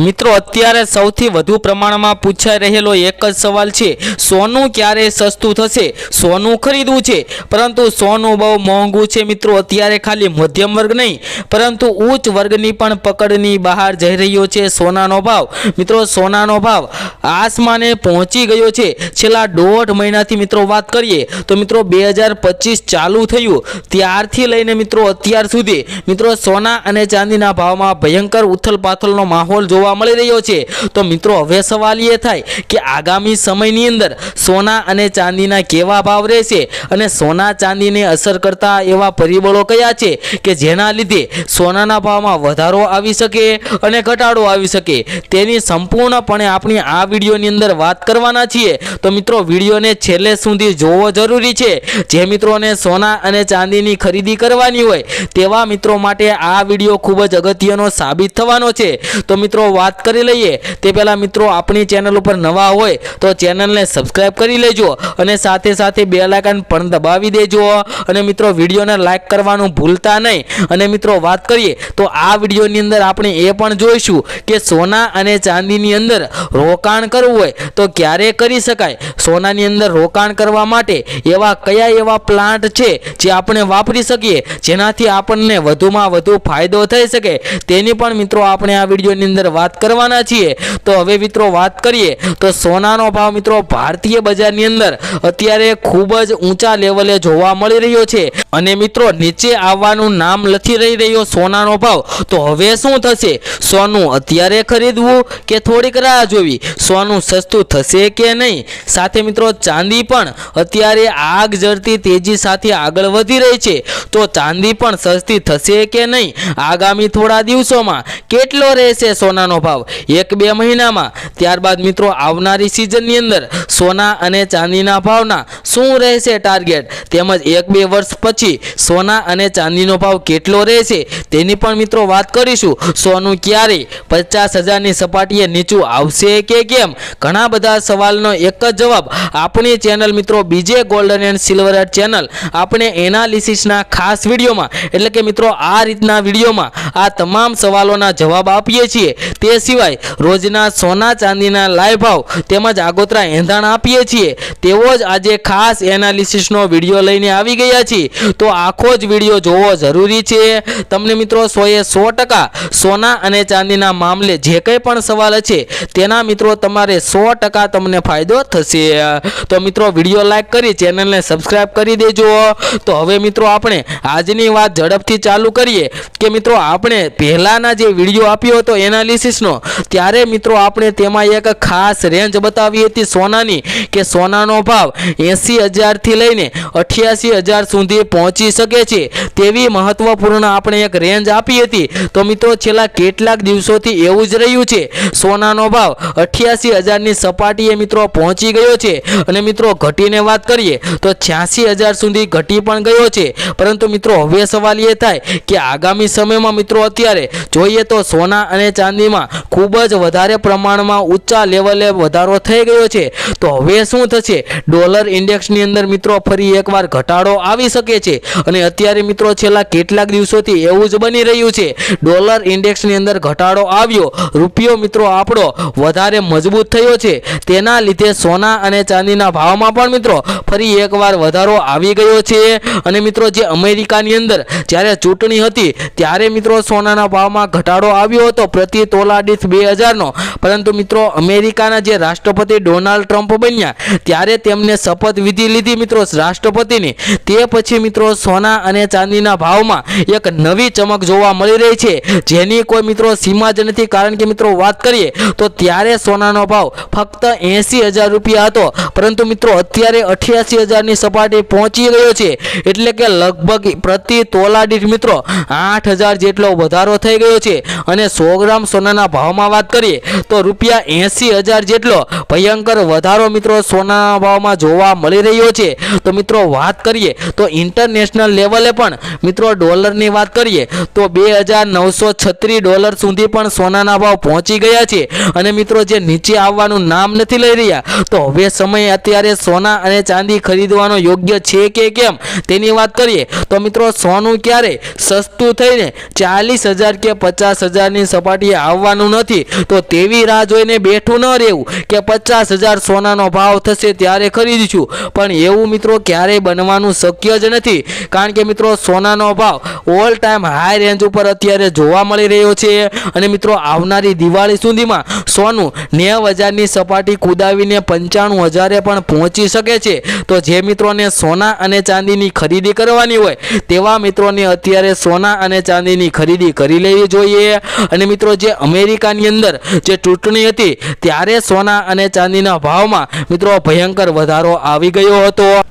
મિત્રો અત્યારે સૌથી વધુ પ્રમાણમાં પૂછાઈ રહેલો એક જ સવાલ છે, સોનું ક્યારે સસ્તું થશે? સોનું ખરીદવું છે, પરંતુ સોનું બહુ મોંઘું છે મિત્રો। અત્યારે ખાલી મધ્યમ વર્ગ નહીં પરંતુ ઉચ્ચ વર્ગની પણ પકડની બહાર જઈ રહ્યો છે સોનાનો ભાવ। મિત્રો સોનાનો ભાવ આસમાને પહોંચી ગયો છે। છેલ્લા 1.5 મહિનાથી મિત્રો વાત કરીએ તો મિત્રો 2025 ચાલુ થયું ત્યારથી લઈને મિત્રો અત્યાર સુધી મિત્રો સોના અને ચાંદીના ભાવમાં ભયંકર ઉથલપાથલનો માહોલ જોવા મળી રહ્યો છે। તો મિત્રો હવે સવાલ એ થાય કે આગામી સમયની અંદર સોના અને ચાંદીના કેવા ભાવ રહેશે અને સોના ચાંદીને અસર કરતા એવા પરિબળો કયા છે કે જેના લીધે સોનાના ભાવમાં વધારો આવી શકે અને ઘટાડો આવી શકે, તેની સંપૂર્ણપણે આપણી આ વિડીયોની અંદર વાત કરવાના છીએ। તો મિત્રો વિડીયોને છેલ્લે સુધી જોવો જરૂરી છે। જે મિત્રોને સોના અને ચાંદીની ખરીદી કરવાની હોય તેવા મિત્રો માટે આ વિડીયો ખૂબ જ અગત્યનો સાબિત થવાનો છે। તો મિત્રો વાત કરી લઈએ તે પહેલા મિત્રો આપણી ચેનલ ઉપર નવા હોય તો ચેનલને સબસ્ક્રાઇબ કરી લેજો અને સાથે સાથે બેલ આઇકન પણ દબાવી દેજો અને મિત્રો વિડીયોને લાઈક કરવાનું ભૂલતા નહીં। અને મિત્રો વાત કરીએ તો આ વિડીયોની અંદર આપણે એ પણ જોઈશું કે સોના અને ચાંદીની અંદર રોકાણ કરવું હોય તો ક્યારે કરી શકાય, સોનાની અંદર રોકાણ કરવા માટે એવા કયા એવા પ્લાન્ટ છે જે આપણે વાપરી શકીએ જેનાથી આપણને વધુમાં વધુ ફાયદો થઈ શકે, તેની પણ મિત્રો આપણે આ વિડીયોની અંદર વાત કરવાના છીએ। તો હવે મિત્રો વાત કરીએ તો સોનાનો ભાવ મિત્રો ભારતીય બજારની અંદર અત્યારે ખૂબ જ ઊંચા લેવલે જોવા મળી રહ્યો છે અને મિત્રો નીચે આવવાનું નામ નથી રહી રહ્યો સોનાનો ભાવ। તો હવે શું થશે? સોનું અત્યારે ખરીદવું કે થોડીક રાહ જોવી? સોનું સસ્તું થશે કે નહીં? સાથે મિત્રો ચાંદી પણ અત્યારે આગ ઝરતી તેજી સાથે આગળ વધી રહી છે, તો ચાંદી પણ સસ્તી થશે કે નહીં? આગામી થોડા દિવસોમાં કેટલો રહેશે સોનાનો ભાવ? 1-2 મહિનામાં? ત્યારબાદ મિત્રો આવનારી સિઝનની અંદર સોના અને ચાંદીના ભાવના શું રહેશે ટાર્ગેટ, તેમજ 1-2 વર્ષ પછી સોના અને ચાંદીનો ભાવ કેટલો રહેશે તેની પણ મિત્રો વાત કરીશું। સોનું ક્યારે 50,000ની સપાટીએ નીચું આવશે કે કેમ? ઘણા બધા સવાલનો એક જ જવાબ આપણી ચેનલ મિત્રો બીજે ગોલ્ડન એન્ડ સિલ્વર ચેનલ આપણે એનાલિસિસના ખાસ વિડીયોમાં એટલે કે મિત્રો આ રીતના વિડીયોમાં આ તમામ સવાલોના જવાબ આપીએ છીએ। તે સિવાય રોજના સોના ચાંદીના લાઈવ ભાવ તેમજ આગોતરા એંધાણ આપીએ છીએ, તેવો જ આજે ખાસ એનાલિસિસનો વિડીયો લઈને આવી ગયા છીએ। તો આખો જ વિડીયો જોવો જરૂરી છે। તમને મિત્રો 100% સોના અને ચાંદીના મામલે જે કંઈ પણ સવાલ છે તેના મિત્રો તમારે 100% તમને ફાયદો થશે। તો મિત્રો વિડીયો લાઈક કરી ચેનલને સબસ્ક્રાઇબ કરી દેજો। તો હવે મિત્રો આપણે આજની વાત ઝડપથી ચાલુ કરીએ કે મિત્રો આપણે પહેલાના જે વિડીયો આપ્યો હતો એનાલિસિસનો ત્યારે મિત્રો આપણે તેમાં એક ખાસ રેન્જ બતાવી હતી સોનાની કે સોનાનો ભાવ 80,000 થી લઈને 88,000 સુધી પહોંચી શકે છે તેવી મહત્વપૂર્ણ આપણે એક રેન્જ આપી હતી। તો મિત્રો છેલ્લા કેટલાક દિવસોથી એવું જ રહ્યું છે, સોનાનો ભાવ 88,000ની સપાટીએ મિત્રો પહોંચી ગયો છે અને મિત્રો ઘટીને વાત કરીએ તો 86,000 સુધી ઘટી પણ ગયો છે। પરંતુ મિત્રો હવે સવાલ એ થાય કે આગામી સમયમાં મિત્રો અત્યારે જોઈએ તો સોના અને ચાંદીમાં ખૂબ જ વધારે પ્રમાણમાં ઊંચા લેવલે વધારો થઈ ગયો છે, તો હવે શું થશે? ડોલર ઇન્ડેક્સની અંદર મિત્રો ફરી એકવાર ઘટાડો આવી શકે છે અને અત્યારે મિત્રો છેલ્લા કેટલાક દિવસોથી એવું જ બની રહ્યું છે। ડોલર ઇન્ડેક્સની અંદર ઘટાડો આવ્યો, રૂપિયો મિત્રો આપણો વધારે મજબૂત થયો છે, તેના લીધે સોના અને ચાંદીના ભાવમાં પણ મિત્રો ફરી એકવાર વધારો આવી ગયો છે। અને મિત્રો જે અમેરિકાની અંદર જ્યારે ચૂંટણી હતી ત્યારે મિત્રો સોનાના ભાવમાં ઘટાડો આવ્યો હતો પ્રતિ તોલા દીઠ 2,000નો, પરંતુ મિત્રો અમેરિકાના જે રાષ્ટ્રપતિ ડોનાલ્ડ ટ્રમ્પ બન્યા ત્યારે તેમને શપથવિધિ લીધી મિત્રો રાષ્ટ્રપતિની, તે પછી મિત્રો સોના અને ચાંદીના ભાવમાં એક નવી ચમક જોવા મળી રહી છે જેની કોઈ મિત્રો સીમા જ નથી। કારણ કે મિત્રો વાત કરીએ તો ત્યારે સોનાનો ભાવ ફક્ત 80,000 રૂપિયા હતો, પરંતુ મિત્રો અત્યારે 88,000ની સપાટી પહોંચી ગયો છે, એટલે કે લગભગ પ્રતિ તોલા દીઠ મિત્રો 8,000 જેટલો વધારો થઈ ગયો છે। અને 100 ગ્રામ સોનાના ભાવમાં વાત કરીએ તો રૂપિયા 80,000 જેટલો ભયંકર વધારો મિત્રો સોનાના ભાવમાં જોવા મળી રહ્યો છે। તો મિત્રો વાત કરીએ તો ઇન્ટરનેશનલ લેવલે પણ મિત્રો ડોલરની વાત કરીએ તો $2,936 સુધી પણ સોનાના ભાવ પહોંચી ગયા છે અને મિત્રો જે નીચે આવવાનું નામ નથી લઈ રહ્યા, તો હવે સમય અત્યારે સોના અને ચાંદી ખરીદવાનો યોગ્ય છે કે કેમ તેની વાત કરીએ તો મિત્રો સોનું ક્યારે સસ્તું થઈને 40,000 કે 50,000ની સપાટીએ આવવાનું નથી, તો તેવી રાહ જોઈને બેઠું ન રહેવું કે 50,000 સોનાનો ભાવ થશે ત્યારે ખરીદીશું, પણ એવું મિત્રો ક્યારેય બનવાનું શક્ય જ નથી, કારણ કે મિત્રો સોનાનો ભાવ ઓલ ટાઈમ હાઈ રેન્જ ઉપર અત્યારે જોવા મળી રહ્યો છે અને મિત્રો આવનારી દિવાળી સુધીમાં સોનું 90,000ની સપાટી કુદાવીને 95,000 પણ પહોંચી શકે છે। તો જે મિત્રોને સોના અને ચાંદીની ખરીદી કરવાની હોય તેવા મિત્રોને અત્યારે સોના અને ચાંદીની ખરીદી કરી લેવી જોઈએ। અને મિત્રો જે અમેરિકાની અંદર જે ચૂંટણી હતી ત્યારે સોના અને ચાંદીના ભાવમાં મિત્રો ભયંકર વધારો આવી ગયો હતો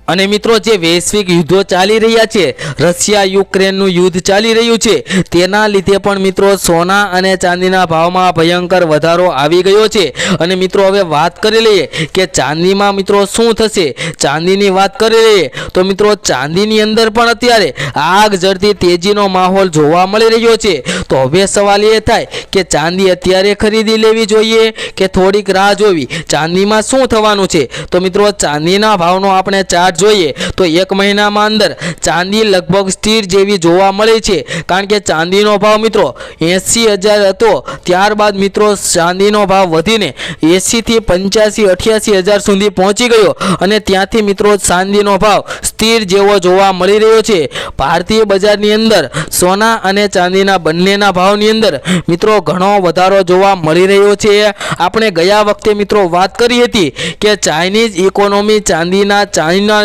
અને મિત્રો જે વૈશ્વિક યુદ્ધો ચાલી રહ્યા છે, રશિયા યુક્રેનનું યુદ્ધ ચાલી રહ્યું છે, તેના લીધે પણ મિત્રો સોના અને ચાંદીના ભાવમાં ભયંકર વધારો આવી ગયો છે। અને મિત્રો હવે વાત કરી લઈએ કે ચાંદીમાં મિત્રો શું થશે। ચાંદીની વાત કરી લઈએ તો મિત્રો ચાંદીની અંદર પણ અત્યારે આગ ઝરતી તેજીનો માહોલ જોવા મળી રહ્યો છે। તો હવે સવાલ એ થાય કે ચાંદી અત્યારે ખરીદી લેવી જોઈએ કે થોડીક રાહ જોવી। ચાંદીમાં શું થવાનું છે તો મિત્રો ચાંદીના ભાવનો આપણે ચાર્ટ જોઈએ તો એક મહિનામાં અંદર ચાંદી લગભગ સ્થિર જેવી જોવા મળે છે, કારણ કે ચાંદીનો ભાવ મિત્રો 80,000 હતો, ત્યારબાદ મિત્રો ચાંદીનો ભાવ વધીને 80 થી 85, 88,000 સુધી પહોંચી ગયો અને ત્યાંથી મિત્રો ચાંદીનો ભાવ સ્થિર જેવો જોવા મળી રહ્યો છે। ભારતીય બજારની અંદર સોના અને ચાંદીના બંનેના ભાવની અંદર મિત્રો ઘણો વધારો જોવા મળી રહ્યો છે। આપણે ગયા વખતે મિત્રો વાત કરી હતી કે ચાઇનીઝ ઇકોનોમી ચાઇના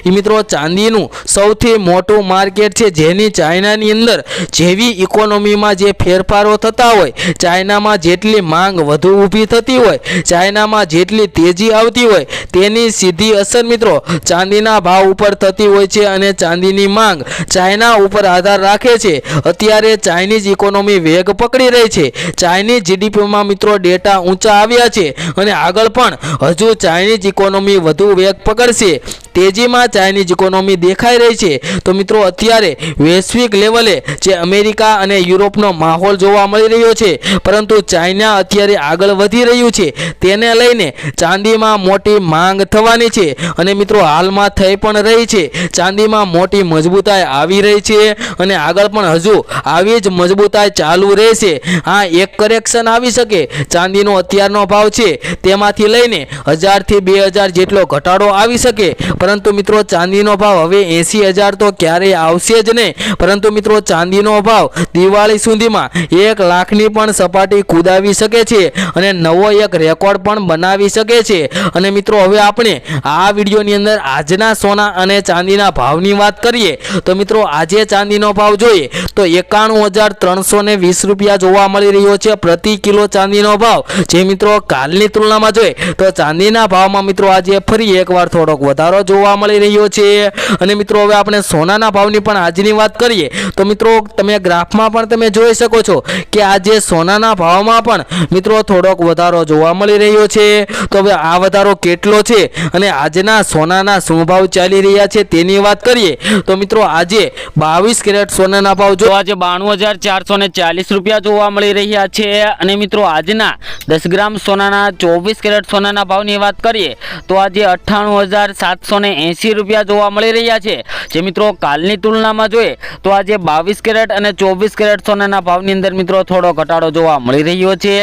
મિત્રો ચાંદીનું સૌથી મોટું માર્કેટ છે, જેની ચાઇનાની અંદર જેવી ઇકોનોમીમાં જે ફેરફારો થતા હોય, ચાઇનામાં જેટલી માંગ વધુ ઊભી થતી હોય, ચાઇનામાં જેટલી તેજી આવતી હોય, તેની સીધી અસર મિત્રો ચાંદીના ભાવ ઉપર થતી હોય છે અને ચાંદીની માંગ ચાઇના ઉપર આધાર રાખે છે। અત્યારે ચાઇનીઝ ઇકોનોમી વેગ પકડી રહી છે, ચાઇનીઝ જીડીપીમાં મિત્રો ડેટા ઊંચા આવ્યા છે અને આગળ પણ હજુ ચાઇનીઝ ઇકોનોમી વધુ વેગ પકડશે। તેજીમાં ચાઇનીઝ ઇકોનોમી દેખાઈ રહી છે। તો મિત્રો અત્યારે વૈશ્વિક લેવલે જે અમેરિકા અને યુરોપનો માહોલ જોવા મળી રહ્યો છે, પરંતુ ચાઇના અત્યારે આગળ વધી રહ્યું છે, તેને લઈને ચાંદીમાં મોટી માંગ થવાની છે અને મિત્રો હાલમાં થઈ પણ રહી છે। ચાંદીમાં મોટી મજબૂતાઈ આવી રહી છે અને આગળ પણ હજુ આવી જ મજબૂતાઈ ચાલુ રહેશે। હા, એક કરેક્શન આવી શકે, ચાંદીનો અત્યારનો ભાવ છે તેમાંથી લઈને 1,000 થી 2,000 જેટલો ઘટાડો આવી શકે, પરંતુ મિત્રો ચાંદીનો ભાવ હવે 80,000 તો ક્યારેય આવશે જ નહીં, પરંતુ મિત્રો ચાંદીનો ભાવ દિવાળી સુધીમાં 1 લાખની પણ સપાટી કુદાવી શકે છે અને નવો એક રેકોર્ડ પણ બનાવી શકે છે। અને મિત્રો હવે આપણે આ વિડીયોની અંદર આજના સોના અને ચાંદીના ભાવની વાત કરીએ તો મિત્રો આજે ચાંદીનો ભાવ જોઈએ તો 91,320 રૂપિયા જોવા મળી રહ્યો છે પ્રતિ કિલો ચાંદીનો ભાવ, જે મિત્રો કાલની તુલનામાં જોઈએ તો ચાંદીના ભાવમાં મિત્રો આજે ફરી એકવાર થોડોક વધારો જોવા મળી રહ્યો છે। અને મિત્રો હવે આપણે સોનાના ભાવની પણ આજની વાત કરીએ તો મિત્રો તમે ગ્રાફમાં પણ તમે જોઈ શકો છો કે આજે સોનાના ભાવમાં પણ મિત્રો થોડોક વધારો જોવા મળી રહ્યો છે। તો હવે આ વધારો કેટલો છે અને આજના સોનાના શું ભાવ ચાલી રહ્યા છે તેની વાત કરીએ તો મિત્રો આજે 22 કેરેટ સોનાના ભાવ જો આજે 92,440 રૂપિયા જોવા મળી રહ્યા છે અને મિત્રો આજના 10 ગ્રામ સોનાના 24 કેરેટ સોનાના ભાવની વાત કરીએ તો આજે 98,780 રૂપિયા જોવા મળી રહ્યા છે, જે મિત્રો કાલની તુલનામાં જોઈએ તો આજે 22 કેરેટ અને 24 કેરેટ સોનાના ભાવની અંદર મિત્રો થોડો ઘટાડો જોવા મળી રહ્યો છે।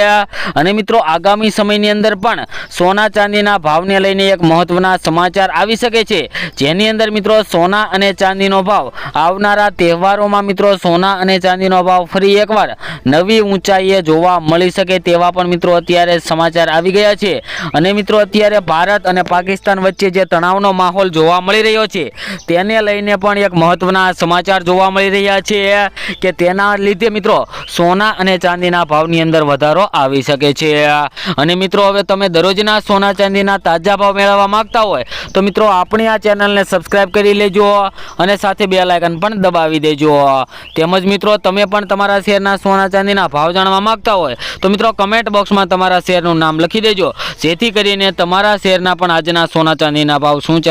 અને મિત્રો આગામી સમયની અંદર પણ સોના ચાંદીના ભાવને લઈને એક મહત્વના સમાચાર આવી શકે છે, જેની અંદર મિત્રો સોના અને ચાંદીનો ભાવ આવનારા તહેવારોમાં મિત્રો સોના અને ચાંદીનો ભાવ ફરી એકવાર નવી ઊંચાઈએ જોવા મળી શકે તેવા પણ મિત્રો અત્યારે સમાચાર આવી ગયા છે। અને મિત્રો અત્યારે ભારત અને પાકિસ્તાન વચ્ચે જે તણાવનો માહોલ જોવા મળી રહ્યો છે તેને લઈને પણ એક મહત્વના સમાચાર જોવા મળી રહ્યા છે કે તેના લીધે મિત્રો સોના અને ચાંદીના ભાવની અંદર વધારો આવી શકે છે। અને મિત્રો હવે તમે દરરોજના સોના ચાંદીના તાજા ભાવ મેળવવા માંગતા હોય તો મિત્રો આપણી આ ચેનલને સબસ્ક્રાઇબ કરી લેજો અને સાથે બેલ આઇકન પણ દબાવી દેજો। તેમજ મિત્રો તમે પણ તમારા શેરના સોના ચાંદીના ભાવ જાણવા માંગતા હોય તો મિત્રો કમેન્ટ બોક્સમાં તમારા શેરનું નામ લખી દેજો, જેથી કરીને તમારા શેરના પણ આજના સોના ચાંદીના ભાવ શું